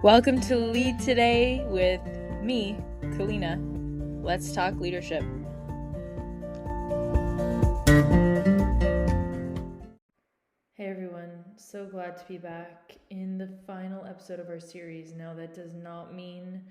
Welcome to Lead Today with me, Kalina. Let's talk leadership. Hey everyone, so glad to be back in the final episode of our series. Now that does not mean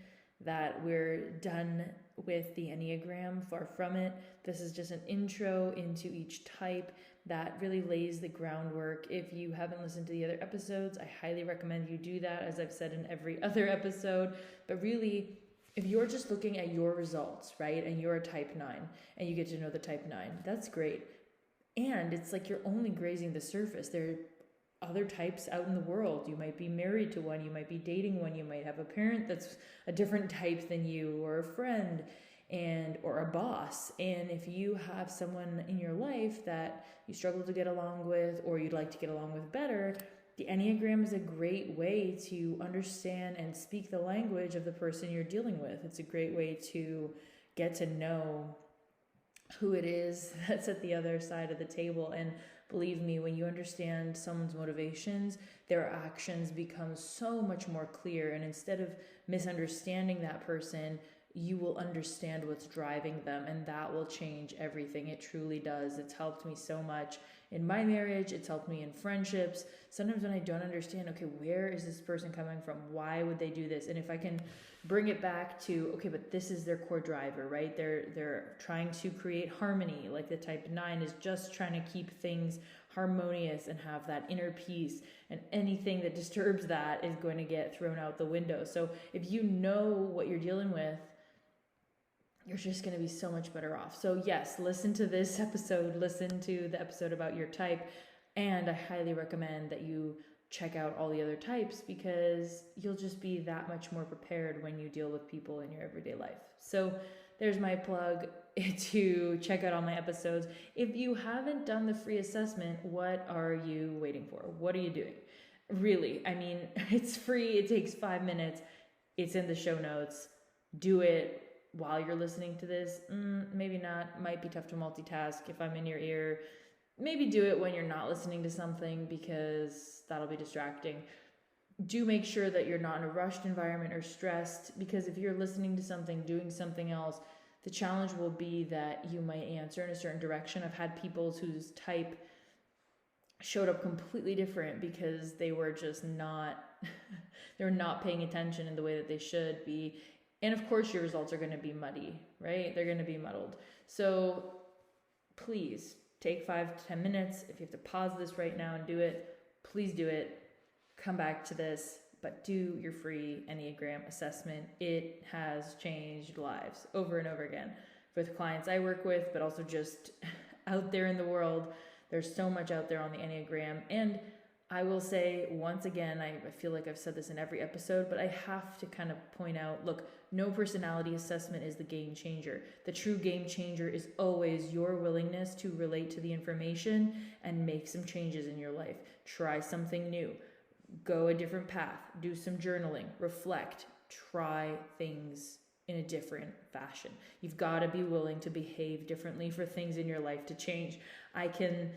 that we're done with the Enneagram, far from it. This is just an intro into each type that really lays the groundwork. If you haven't listened to the other episodes, I highly recommend you do that, as I've said in every other episode. But really, if you're just looking at your results, right, and you're a type 9 and you get to know the type 9, that's great. And it's like you're only grazing the surface. There are other types out in the world. You might be married to one, you might be dating one, you might have a parent that's a different type than you, or a friend, or a boss. And if you have someone in your life that you struggle to get along with, or you'd like to get along with better, the Enneagram is a great way to understand and speak the language of the person you're dealing with. It's a great way to get to know who it is that's at the other side of the table. And believe me, when you understand someone's motivations, their actions become so much more clear. And instead of misunderstanding that person, you will understand what's driving them, and that will change everything. It truly does. It's helped me so much in my marriage. It's helped me in friendships. Sometimes when I don't understand, okay, where is this person coming from? Why would they do this? And if I can bring it back to, okay, but this is their core driver, right? They're trying to create harmony. Like the type 9 is just trying to keep things harmonious and have that inner peace, and anything that disturbs that is going to get thrown out the window. So if you know what you're dealing with, you're just going to be so much better off. So yes, listen to this episode, listen to the episode about your type, and I highly recommend that you check out all the other types, because you'll just be that much more prepared when you deal with people in your everyday life. So there's my plug to check out all my episodes. If you haven't done the free assessment, what are you waiting for? What are you doing? Really, I mean, it's free. It takes 5 minutes. It's in the show notes. Do it while you're listening to this. Maybe not. Might be tough to multitask if I'm in your ear. Maybe do it when you're not listening to something, because that'll be distracting. Do make sure that you're not in a rushed environment or stressed, because if you're listening to something, doing something else, the challenge will be that you might answer in a certain direction. I've had people whose type showed up completely different because they were just not, they're not paying attention in the way that they should be. And of course your results are going to be muddy, right? They're going to be muddled. So please take 5 to 10 minutes. If you have to pause this right now and do it, please do it. Come back to this, but do your free Enneagram assessment. It has changed lives over and over again with clients I work with, but also just out there in the world. There's so much out there on the Enneagram. And I will say once again, I feel like I've said this in every episode, but I have to kind of point out, look, no personality assessment is the game changer. The true game changer is always your willingness to relate to the information and make some changes in your life. Try something new. Go a different path. Do some journaling. Reflect. Try things in a different fashion. You've got to be willing to behave differently for things in your life to change. I can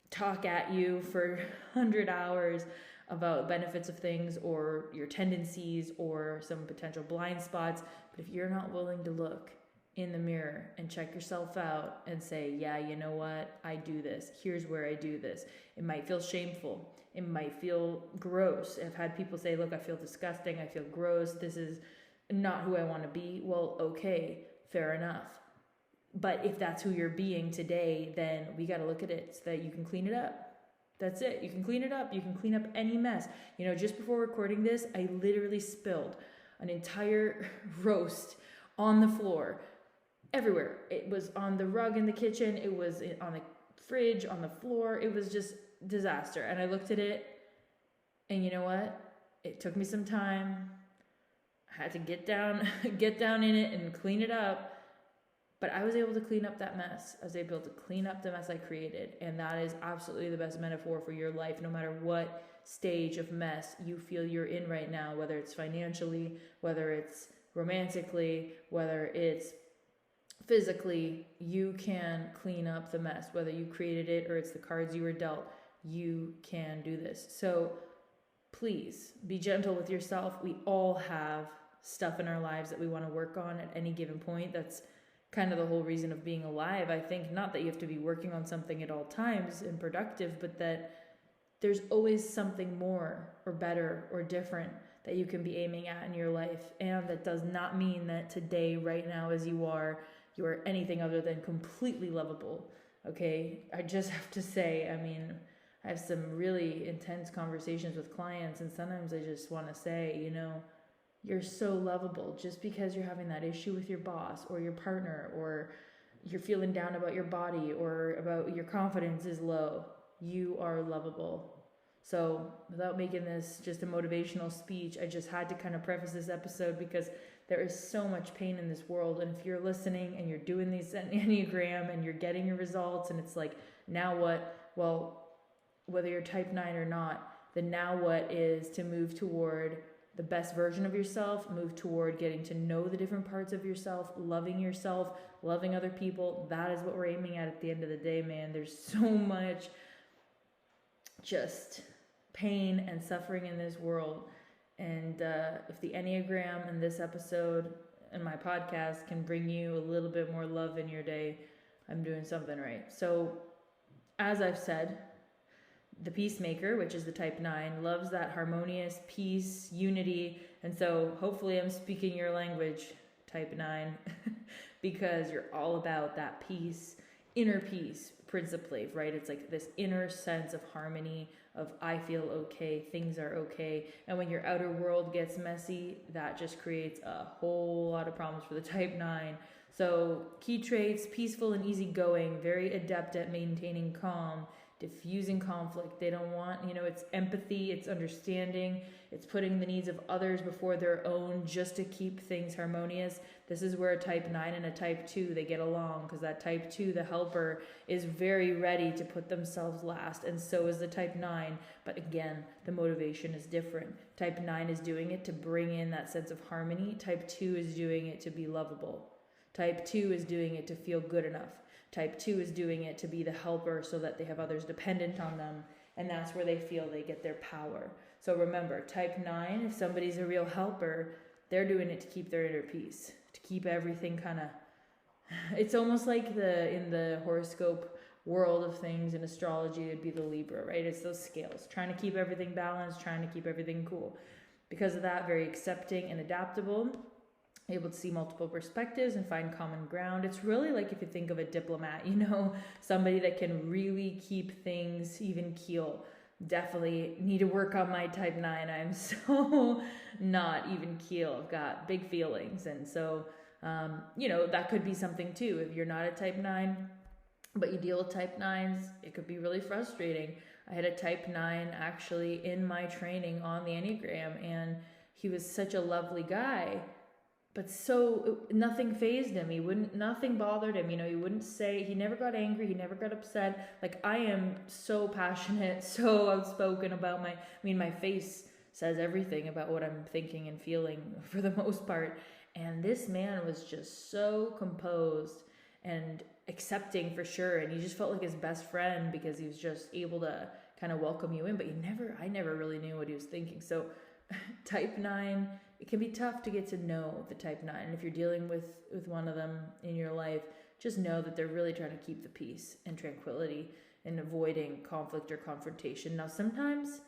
talk at you for 100 hours about benefits of things, or your tendencies, or some potential blind spots. But if you're not willing to look in the mirror and check yourself out and say, yeah, you know what? I do this. Here's where I do this. It might feel shameful. It might feel gross. I've had people say, look, I feel disgusting. I feel gross. This is not who I want to be. Well, okay, fair enough. But if that's who you're being today, then we got to look at it so that you can clean it up. That's it. You can clean it up. You can clean up any mess. You know, just before recording this, I literally spilled an entire roast on the floor everywhere. It was on the rug in the kitchen. It was on the fridge, on the floor. It was just disaster. And I looked at it, and you know what? It took me some time. I had to get down in it and clean it up. But I was able to clean up that mess. I was able to clean up the mess I created. And that is absolutely the best metaphor for your life, no matter what stage of mess you feel you're in right now, whether it's financially, whether it's romantically, whether it's physically. You can clean up the mess, whether you created it or it's the cards you were dealt. You can do this. So please be gentle with yourself. We all have stuff in our lives that we want to work on at any given point. That's kind of the whole reason of being alive. I think not that you have to be working on something at all times and productive, but that there's always something more or better or different that you can be aiming at in your life. And that does not mean that today, right now, as you are anything other than completely lovable. Okay? I just have to say, I mean, I have some really intense conversations with clients, and sometimes I just want to say, you know, you're so lovable. Just because you're having that issue with your boss or your partner, or you're feeling down about your body or about your confidence is low, you are lovable. So without making this just a motivational speech, I just had to kind of preface this episode because there is so much pain in this world. And if you're listening and you're doing these Enneagram and you're getting your results and it's like, now what? Well, whether you're type 9 or not, the now what is to move toward the best version of yourself, move toward getting to know the different parts of yourself, loving other people. That is what we're aiming at the end of the day, man. There's so much just pain and suffering in this world. And if the Enneagram and this episode and my podcast can bring you a little bit more love in your day, I'm doing something right. So as I've said, the Peacemaker, which is the type 9, loves that harmonious peace, unity. And so hopefully I'm speaking your language, type 9, because you're all about that peace, inner peace, principally, right? It's like this inner sense of harmony, of I feel okay, things are okay. And when your outer world gets messy, that just creates a whole lot of problems for the type 9. So key traits: peaceful and easygoing, very adept at maintaining calm, diffusing conflict. They don't want, it's empathy, it's understanding, it's putting the needs of others before their own just to keep things harmonious. This is where a type 9 and a type 2, they get along, because that type 2, the helper, is very ready to put themselves last, and so is the type 9. But again, the motivation is different. Type 9 is doing it to bring in that sense of harmony. Type 2 is doing it to be lovable. Type 2 is doing it to feel good enough. Type 2 is doing it to be the helper so that they have others dependent on them, and that's where they feel they get their power. So remember, type 9, if somebody's a real helper, they're doing it to keep their inner peace, to keep everything kind of... It's almost like in the horoscope world of things in astrology, it'd be the Libra, right? It's those scales, trying to keep everything balanced, trying to keep everything cool. Because of that, very accepting and adaptable, able to see multiple perspectives and find common ground. It's really like if you think of a diplomat, somebody that can really keep things even keel. Definitely need to work on my type 9. I'm so not even keel. I've got big feelings. And so, that could be something too. If you're not a type 9, but you deal with type 9s, it could be really frustrating. I had a type 9 actually in my training on the Enneagram, and he was such a lovely guy. But nothing fazed him. Nothing bothered him. He wouldn't say, he never got angry. He never got upset. Like, I am so passionate, so outspoken about my face says everything about what I'm thinking and feeling for the most part. And this man was just so composed and accepting for sure. And you just felt like his best friend because he was just able to kind of welcome you in. But I never really knew what he was thinking. So type 9, it can be tough to get to know the type 9. And if you're dealing with one of them in your life, just know that they're really trying to keep the peace and tranquility and avoiding conflict or confrontation. Now, sometimes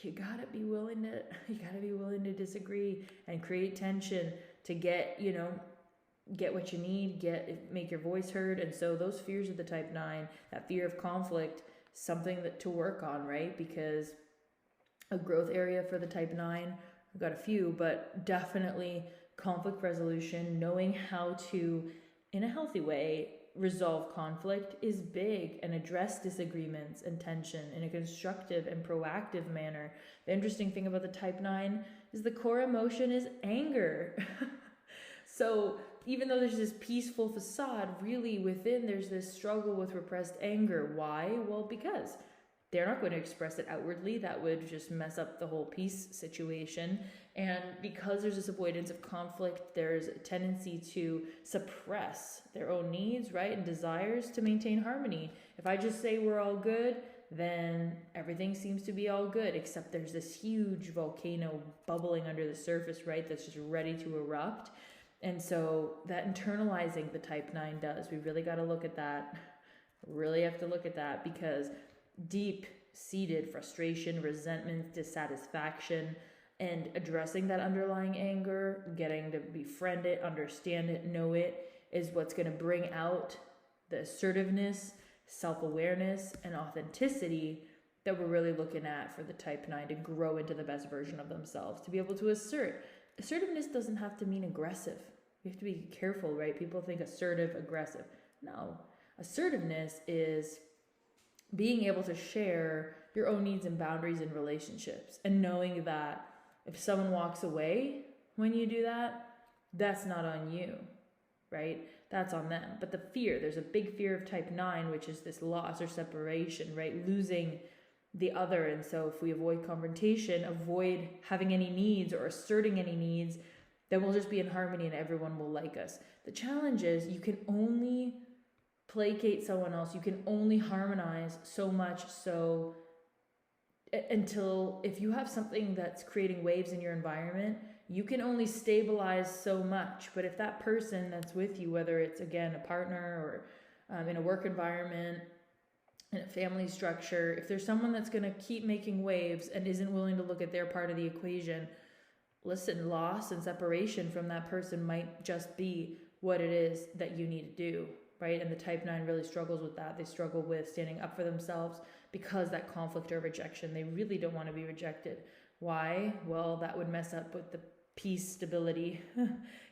you gotta be willing to disagree and create tension to get what you need, make your voice heard. And so those fears of the type 9, that fear of conflict, something to work on, right? Because a growth area for the type 9, I've got a few, but definitely conflict resolution, knowing how to, in a healthy way, resolve conflict is big, and address disagreements and tension in a constructive and proactive manner. The interesting thing about the type 9 is the core emotion is anger. So even though there's this peaceful facade, really within there's this struggle with repressed anger. Why? Well, because they're not going to express it outwardly. That would just mess up the whole peace situation. And because there's this avoidance of conflict, there's a tendency to suppress their own needs, right, and desires to maintain harmony. If I just say we're all good, then everything seems to be all good, except there's this huge volcano bubbling under the surface, right? That's just ready to erupt. And so that internalizing the type 9 does, we really got to look at that. Really have to look at that, because deep-seated frustration, resentment, dissatisfaction, and addressing that underlying anger, getting to befriend it, understand it, know it, is what's going to bring out the assertiveness, self-awareness, and authenticity that we're really looking at for the type 9 to grow into the best version of themselves, to be able to assert. Assertiveness doesn't have to mean aggressive. You have to be careful, right? People think assertive, aggressive. No. Assertiveness is being able to share your own needs and boundaries in relationships, and knowing that if someone walks away when you do that, that's not on you, right? That's on them. But the fear, there's a big fear of type 9, which is this loss or separation, right? Losing the other. And so if we avoid confrontation, avoid having any needs or asserting any needs, then we'll just be in harmony and everyone will like us. The challenge is you can only placate someone else. You can only harmonize so much, so until if you have something that's creating waves in your environment, you can only stabilize so much. But if that person that's with you, whether it's again a partner or in a work environment, in a family structure, if there's someone that's going to keep making waves and isn't willing to look at their part of the equation, listen, loss and separation from that person might just be what it is that you need to do, right? And the type 9 really struggles with that. They struggle with standing up for themselves because that conflict or rejection, they really don't want to be rejected. Why? Well, that would mess up with the peace, stability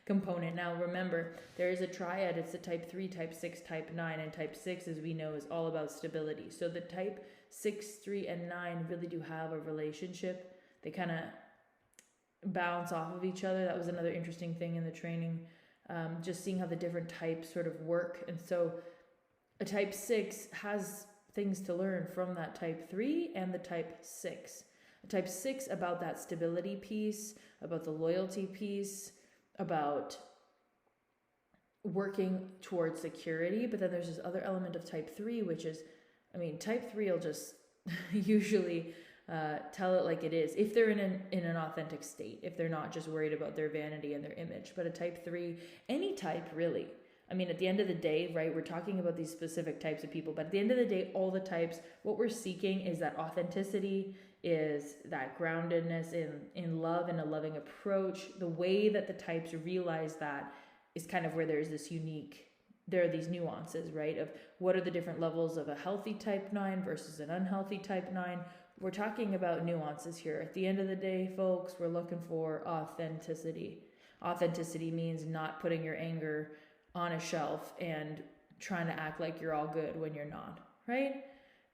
component. Now, remember, there is a triad. It's the type 3, type 6, type 9, and type 6, as we know, is all about stability. So the type 6, 3, and 9 really do have a relationship. They kind of bounce off of each other. That was another interesting thing in the training, just seeing how the different types sort of work. And so a type 6 has things to learn from that type 3 and the type 6. A type 6 about that stability piece, about the loyalty piece, about working towards security. But then there's this other element of type 3, which is, type 3 will just usually tell it like it is, if they're in an authentic state, if they're not just worried about their vanity and their image. But a type 3, any type really, at the end of the day, right, we're talking about these specific types of people, but at the end of the day, all the types, what we're seeking is that authenticity, is that groundedness in love and a loving approach. The way that the types realize that is kind of where there are these nuances, right, of what are the different levels of a healthy type 9 versus an unhealthy type 9. We're talking about nuances here. At the end of the day, folks, we're looking for authenticity. Authenticity means not putting your anger on a shelf and trying to act like you're all good when you're not, right?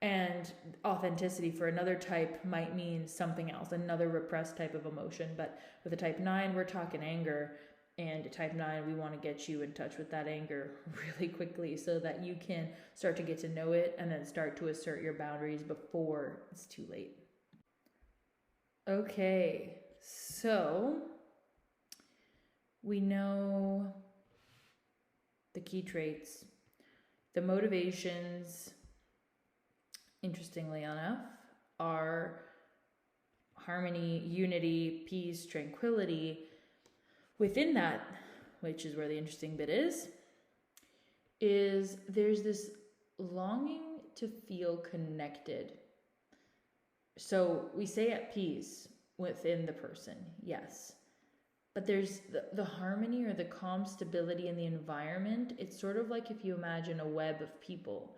And authenticity for another type might mean something else, another repressed type of emotion. But with a type 9, we're talking anger. And a type 9, we want to get you in touch with that anger really quickly so that you can start to get to know it and then start to assert your boundaries before it's too late. Okay, so we know the key traits, the motivations, interestingly enough, are harmony, unity, peace, tranquility. Within that, which is where the interesting bit is there's this longing to feel connected. So we say at peace within the person, yes. But there's the harmony or the calm stability in the environment. It's sort of like if you imagine a web of people.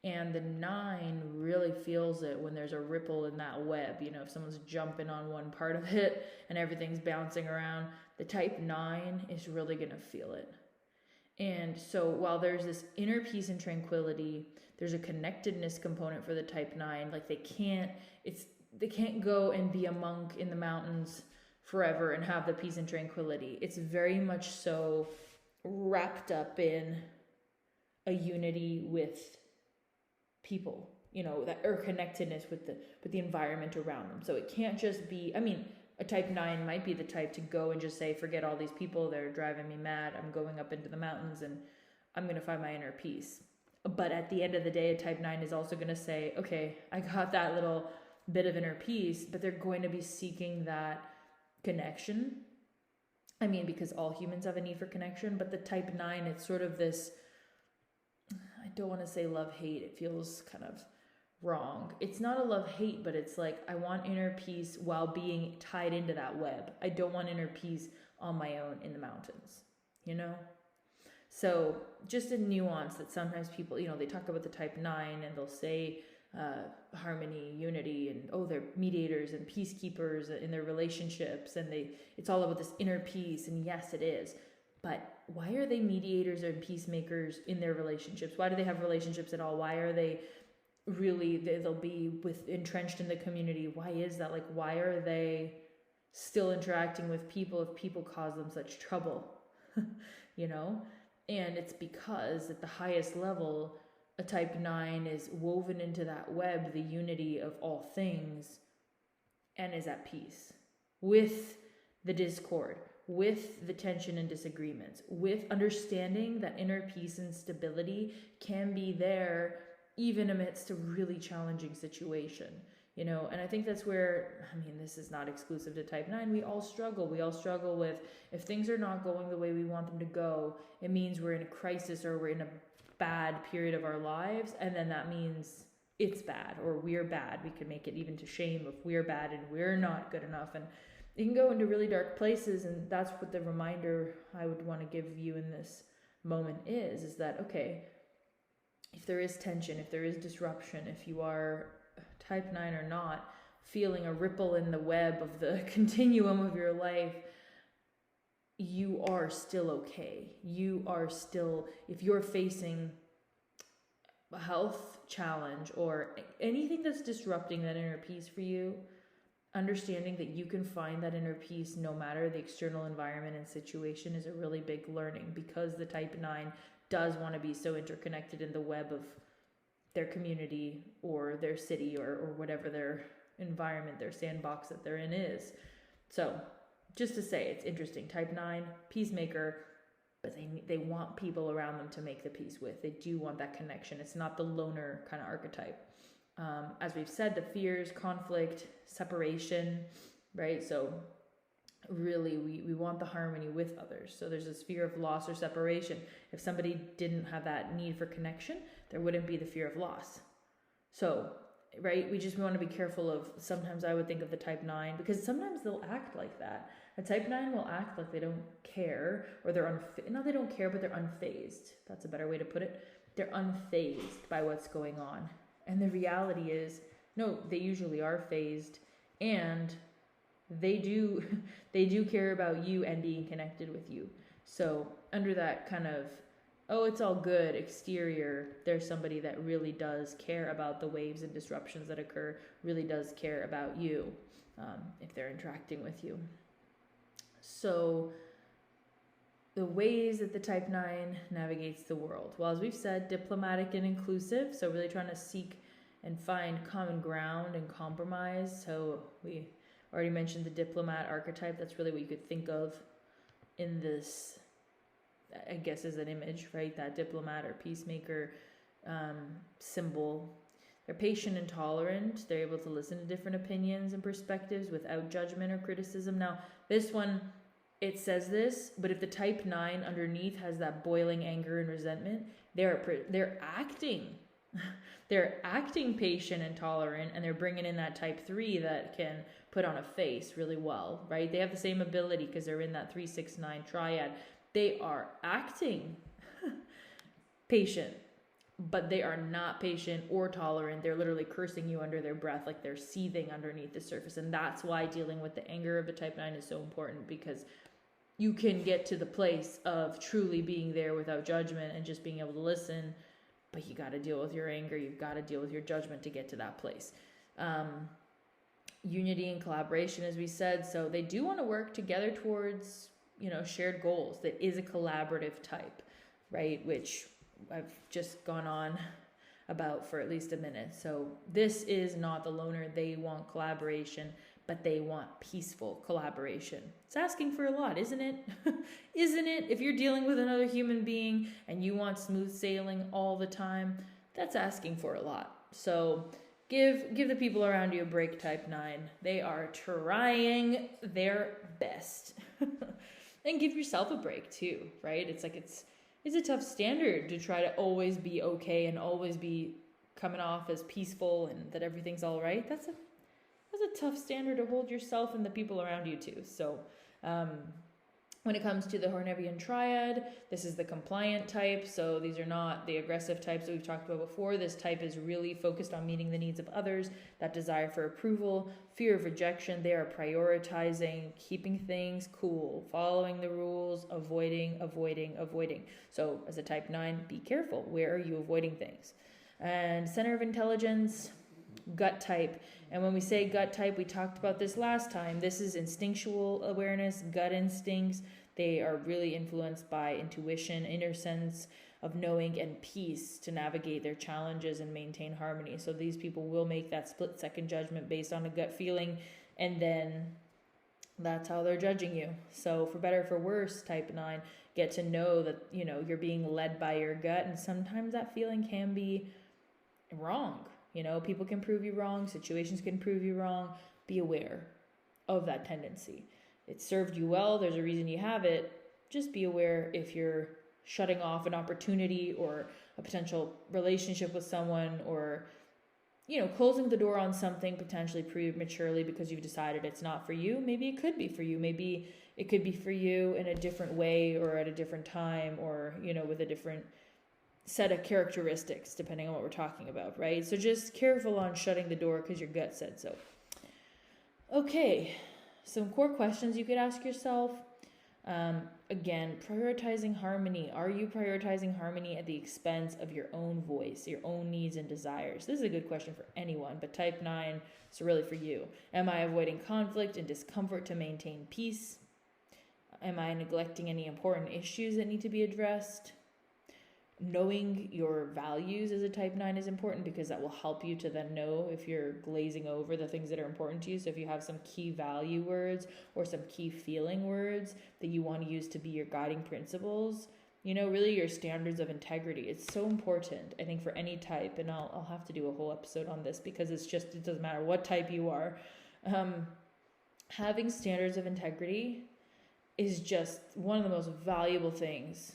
And the 9 really feels it when there's a ripple in that web. If someone's jumping on one part of it and everything's bouncing around, the type 9 is really going to feel it. And so while there's this inner peace and tranquility, there's a connectedness component for the type 9. Like they can't go and be a monk in the mountains forever and have the peace and tranquility. It's very much so wrapped up in a unity with people, that or connectedness with the environment around them. So it can't just be, a type 9 might be the type to go and just say, forget all these people, they're driving me mad, I'm going up into the mountains and I'm going to find my inner peace. But at the end of the day, a type 9 is also going to say, okay, I got that little bit of inner peace, but they're going to be seeking that connection. I mean, because all humans have a need for connection, but the type 9, it's sort of this, I don't want to say love-hate. It feels kind of wrong. It's not a love-hate, but it's like, I want inner peace while being tied into that web. I don't want inner peace on my own in the mountains, you know? So just a nuance that sometimes people, they talk about the type 9 and they'll say harmony, unity, and they're mediators and peacekeepers in their relationships, and it's all about this inner peace, and yes, it is. But why are they mediators and peacemakers in their relationships? Why do they have relationships at all? Why are they they'll be entrenched in the community? Why is that? Like, why are they still interacting with people if people cause them such trouble? And it's because at the highest level, a type 9 is woven into that web, the unity of all things, and is at peace with the discord, with the tension and disagreements, with understanding that inner peace and stability can be there even amidst a really challenging situation. And I think that's where, this is not exclusive to type 9. We all struggle. We all struggle with, if things are not going the way we want them to go, it means we're in a crisis or we're in a bad period of our lives. And then that means it's bad or we're bad. We could make it even to shame if we're bad and we're not good enough. And it can go into really dark places. And that's what the reminder I would want to give you in this moment is that, okay, if there is tension, if there is disruption, if you are type 9 or not, feeling a ripple in the web of the continuum of your life, you are still okay. You are still, if you're facing a health challenge or anything that's disrupting that inner peace for you, understanding that you can find that inner peace no matter the external environment and situation is a really big learning, because the type 9 does want to be so interconnected in the web of their community or their city or whatever their environment, their sandbox that they're in is. So just to say, it's interesting. Type 9, peacemaker, but they want people around them to make the peace with. They do want that connection. It's not the loner kind of archetype. As we've said, the fears, conflict, separation, right? So really, we want the harmony with others. So there's this fear of loss or separation. If somebody didn't have that need for connection, there wouldn't be the fear of loss. So, right, we want to be careful of, sometimes I would think of the type 9, because sometimes they'll act like that. A type 9 will act like they don't care, or they're they don't care, but they're unfazed. That's a better way to put it. They're unfazed by what's going on. And the reality is, no, they usually are phased, and they do care about you and being connected with you. So under that kind of, it's all good exterior, there's somebody that really does care about the waves and disruptions that occur, really does care about you, if they're interacting with you. So the ways that the type 9 navigates the world. Well, as we've said, diplomatic and inclusive. So really trying to seek and find common ground and compromise. So we already mentioned the diplomat archetype. That's really what you could think of in this, I guess, as an image, right? That diplomat or peacemaker symbol. They're patient and tolerant. They're able to listen to different opinions and perspectives without judgment or criticism. Now, this one, it says this, but if the type 9 underneath has that boiling anger and resentment, they're acting. They're acting patient and tolerant, and they're bringing in that type 3 that can put on a face really well, right? They have the same ability because they're in that 3-6-9 triad. They are acting patient, but they are not patient or tolerant. They're literally cursing you under their breath, like they're seething underneath the surface. And that's why dealing with the anger of the type 9 is so important, because you can get to the place of truly being there without judgment and just being able to listen, but you got to deal with your anger. You've got to deal with your judgment to get to that place. Unity and collaboration, as we said. So they do want to work together towards, shared goals. That is a collaborative type, right? Which I've just gone on about for at least a minute. So this is not the loner. They want collaboration, but they want peaceful collaboration. It's asking for a lot, isn't it? Isn't it? If you're dealing with another human being and you want smooth sailing all the time, that's asking for a lot. So give the people around you a break, type 9. They are trying their best. And give yourself a break too, right? It's like it's a tough standard to try to always be okay and always be coming off as peaceful and that everything's all right. That's a tough standard to hold yourself and the people around you to. So when it comes to the Hornevian triad, this is the compliant type. So these are not the aggressive types that we've talked about before. This type is really focused on meeting the needs of others, that desire for approval, fear of rejection. They are prioritizing, keeping things cool, following the rules, avoiding. So as a type 9, be careful. Where are you avoiding things? And center of intelligence, gut type. And when we say gut type, we talked about this last time. This is instinctual awareness, gut instincts. They are really influenced by intuition, inner sense of knowing, and peace to navigate their challenges and maintain harmony. So these people will make that split-second judgment based on a gut feeling, and then that's how they're judging you. So for better or for worse, type 9, get to know that, you're being led by your gut, and sometimes that feeling can be wrong. People can prove you wrong. Situations can prove you wrong. Be aware of that tendency. It served you well. There's a reason you have it. Just be aware if you're shutting off an opportunity or a potential relationship with someone, or, closing the door on something potentially prematurely because you've decided it's not for you. Maybe it could be for you. Maybe it could be for you in a different way or at a different time, or, with a different set of characteristics, depending on what we're talking about, right? So just careful on shutting the door because your gut said so. Okay, some core questions you could ask yourself. Again, prioritizing harmony. Are you prioritizing harmony at the expense of your own voice, your own needs and desires? This is a good question for anyone, but type 9, it's really for you. Am I avoiding conflict and discomfort to maintain peace? Am I neglecting any important issues that need to be addressed? Knowing your values as a type 9 is important because that will help you to then know if you're glazing over the things that are important to you. So if you have some key value words or some key feeling words that you want to use to be your guiding principles, really your standards of integrity. It's so important, I think, for any type. And I'll have to do a whole episode on this because it doesn't matter what type you are. Having standards of integrity is just one of the most valuable things.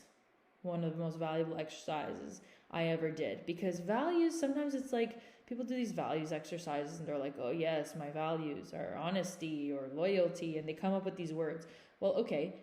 One of the most valuable exercises I ever did, because values, sometimes it's like people do these values exercises and they're like, oh yes, my values are honesty or loyalty, and they come up with these words. Well, okay,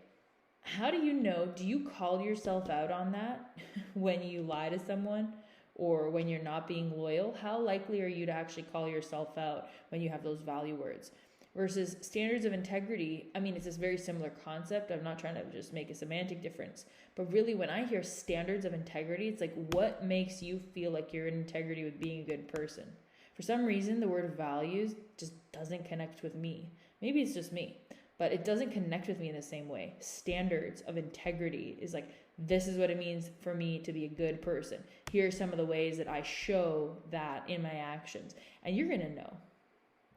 how do you know? Do you call yourself out on that when you lie to someone or when you're not being loyal? How likely are you to actually call yourself out when you have those value words? Versus standards of integrity, it's this very similar concept. I'm not trying to just make a semantic difference. But really, when I hear standards of integrity, it's like, what makes you feel like you're in integrity with being a good person? For some reason, the word values just doesn't connect with me. Maybe it's just me, but it doesn't connect with me in the same way. Standards of integrity is like, this is what it means for me to be a good person. Here are some of the ways that I show that in my actions. And you're going to know.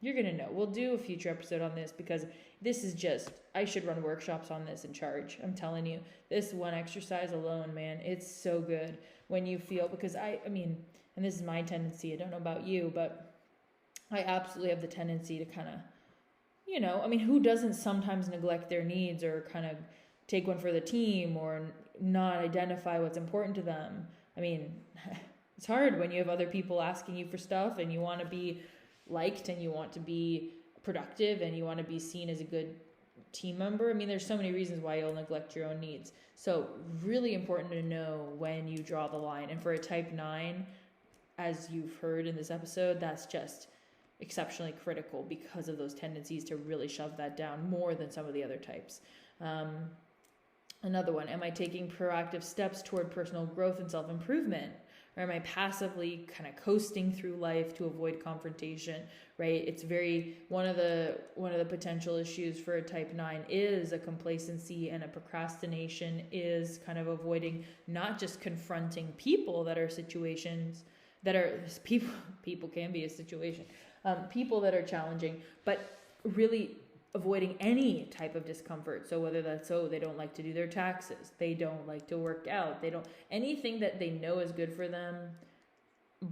You're going to know. We'll do a future episode on this because this is just, I should run workshops on this and charge. I'm telling you, this one exercise alone, man, it's so good when you feel, because and this is my tendency, I don't know about you, but I absolutely have the tendency to kind of, who doesn't sometimes neglect their needs or kind of take one for the team or not identify what's important to them? It's hard when you have other people asking you for stuff and you want to be liked and you want to be productive and you want to be seen as a good team member. There's so many reasons why you'll neglect your own needs. So really important to know when you draw the line. And for a type 9, as you've heard in this episode, that's just exceptionally critical because of those tendencies to really shove that down more than some of the other types. Another one, am I taking proactive steps toward personal growth and self-improvement? Or am I passively kind of coasting through life to avoid confrontation, right? It's one of the potential issues for a type 9 is a complacency, and a procrastination is kind of avoiding not just confronting people that are situations that are people can be a situation, people that are challenging, but really avoiding any type of discomfort. So whether that's, they don't like to do their taxes, they don't like to work out, they don't, anything that they know is good for them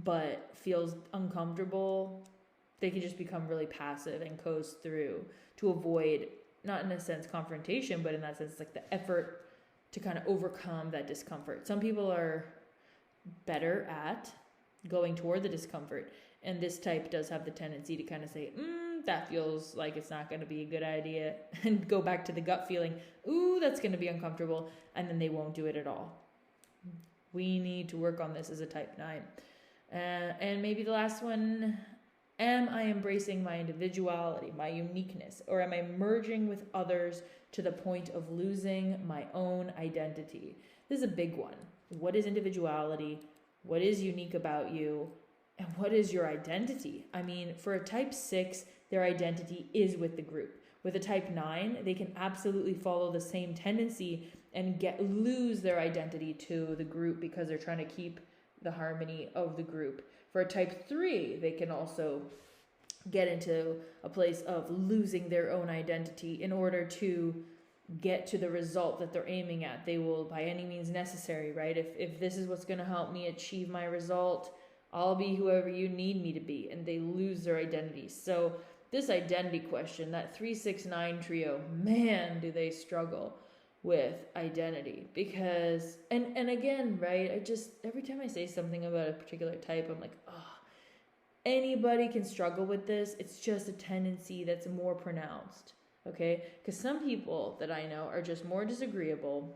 but feels uncomfortable, they can just become really passive and coast through to avoid, not in a sense confrontation, but in that sense like the effort to kind of overcome that discomfort. Some people are better at going toward the discomfort, and this type does have the tendency to kind of say, that feels like it's not going to be a good idea, and go back to the gut feeling, ooh, that's going to be uncomfortable, and then they won't do it at all. We need to work on this as a type 9. And maybe the last one, am I embracing my individuality, my uniqueness, or am I merging with others to the point of losing my own identity? This is a big one. What is individuality? What is unique about you? And what is your identity? I mean, for a type 6, their identity is with the group. With a type 9, they can absolutely follow the same tendency and lose their identity to the group because they're trying to keep the harmony of the group. For a type 3, they can also get into a place of losing their own identity in order to get to the result that they're aiming at. They will, by any means necessary, right? If this is what's going to help me achieve my result, I'll be whoever you need me to be. And they lose their identity. So this identity question, that 3-6-9 trio, man, do they struggle with identity. Because, and again, right, I just, every time I say something about a particular type, I'm like, anybody can struggle with this. It's just a tendency that's more pronounced, okay? Because some people that I know are just more disagreeable,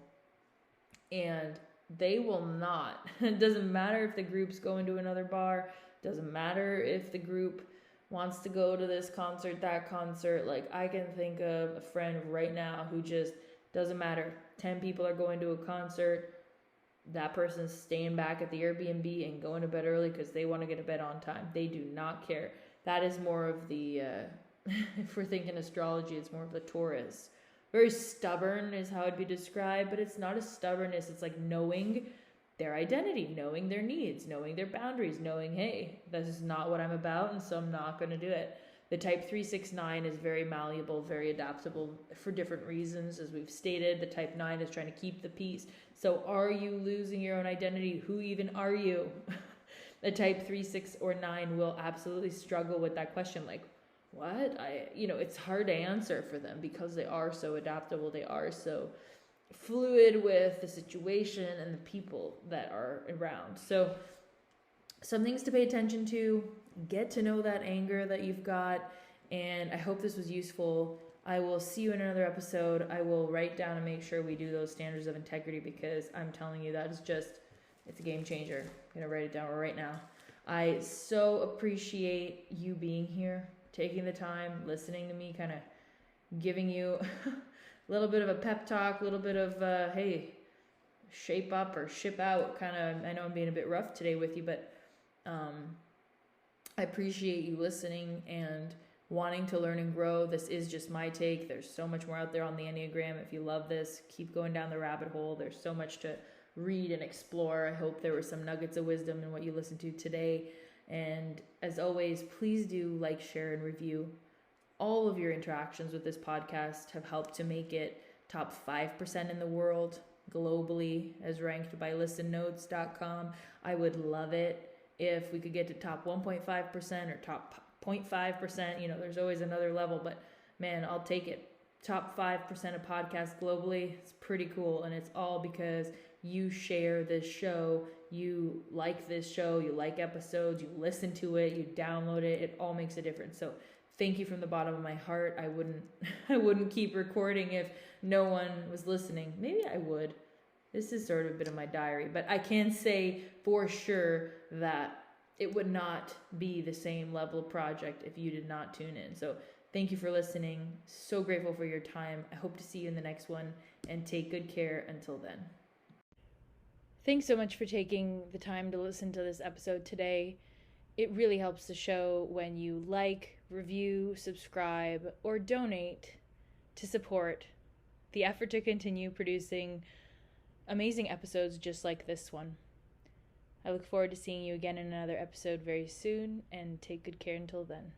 and they will not, it doesn't matter if the group's going to another bar, doesn't matter if the group wants to go to this concert, that concert. Like, I can think of a friend right now who just doesn't matter. 10 people are going to a concert. That person's staying back at the Airbnb and going to bed early because they want to get to bed on time. They do not care. That is more of the, if we're thinking astrology, it's more of the Taurus. Very stubborn is how it'd be described, but it's not a stubbornness. It's like knowing their identity, knowing their needs, knowing their boundaries, knowing, hey, this is not what I'm about, and so I'm not going to do it. The type 3-6-9 is very malleable, very adaptable for different reasons. As we've stated, the type 9 is trying to keep the peace. So are you losing your own identity? Who even are you? The type 3, 6, or 9 will absolutely struggle with that question. Like, what? It's hard to answer for them because they are so adaptable. They are so fluid with the situation and the people that are around. So some things to pay attention to. Get to know that anger that you've got, and I hope this was useful. I will see you in another episode. I will write down and make sure we do those standards of integrity, because I'm telling you, that is just, it's a game changer. I'm going to write it down right now. I so appreciate you being here, taking the time, listening to me, kind of giving you a little bit of a pep talk, a little bit of, hey, shape up or ship out, kind of. I know I'm being a bit rough today with you, but I appreciate you listening and wanting to learn and grow. This is just my take. There's so much more out there on the Enneagram. If you love this, keep going down the rabbit hole. There's so much to read and explore. I hope there were some nuggets of wisdom in what you listened to today. And as always, please do like, share, and review. All of your interactions with this podcast have helped to make it top 5% in the world globally, as ranked by listennotes.com. I would love it if we could get to top 1.5% or top 0.5%. There's always another level, but man, I'll take it. Top 5% of podcasts globally. It's pretty cool. And it's all because you share this show. You like this show. You like episodes. You listen to it. You download it. It all makes a difference. So thank you from the bottom of my heart. I wouldn't keep recording if no one was listening. Maybe I would. This is sort of a bit of my diary, but I can say for sure that it would not be the same level of project if you did not tune in. So thank you for listening. So grateful for your time. I hope to see you in the next one, and take good care until then. Thanks so much for taking the time to listen to this episode today. It really helps the show when you like, review, subscribe, or donate to support the effort to continue producing amazing episodes just like this one. I look forward to seeing you again in another episode very soon, and take good care until then.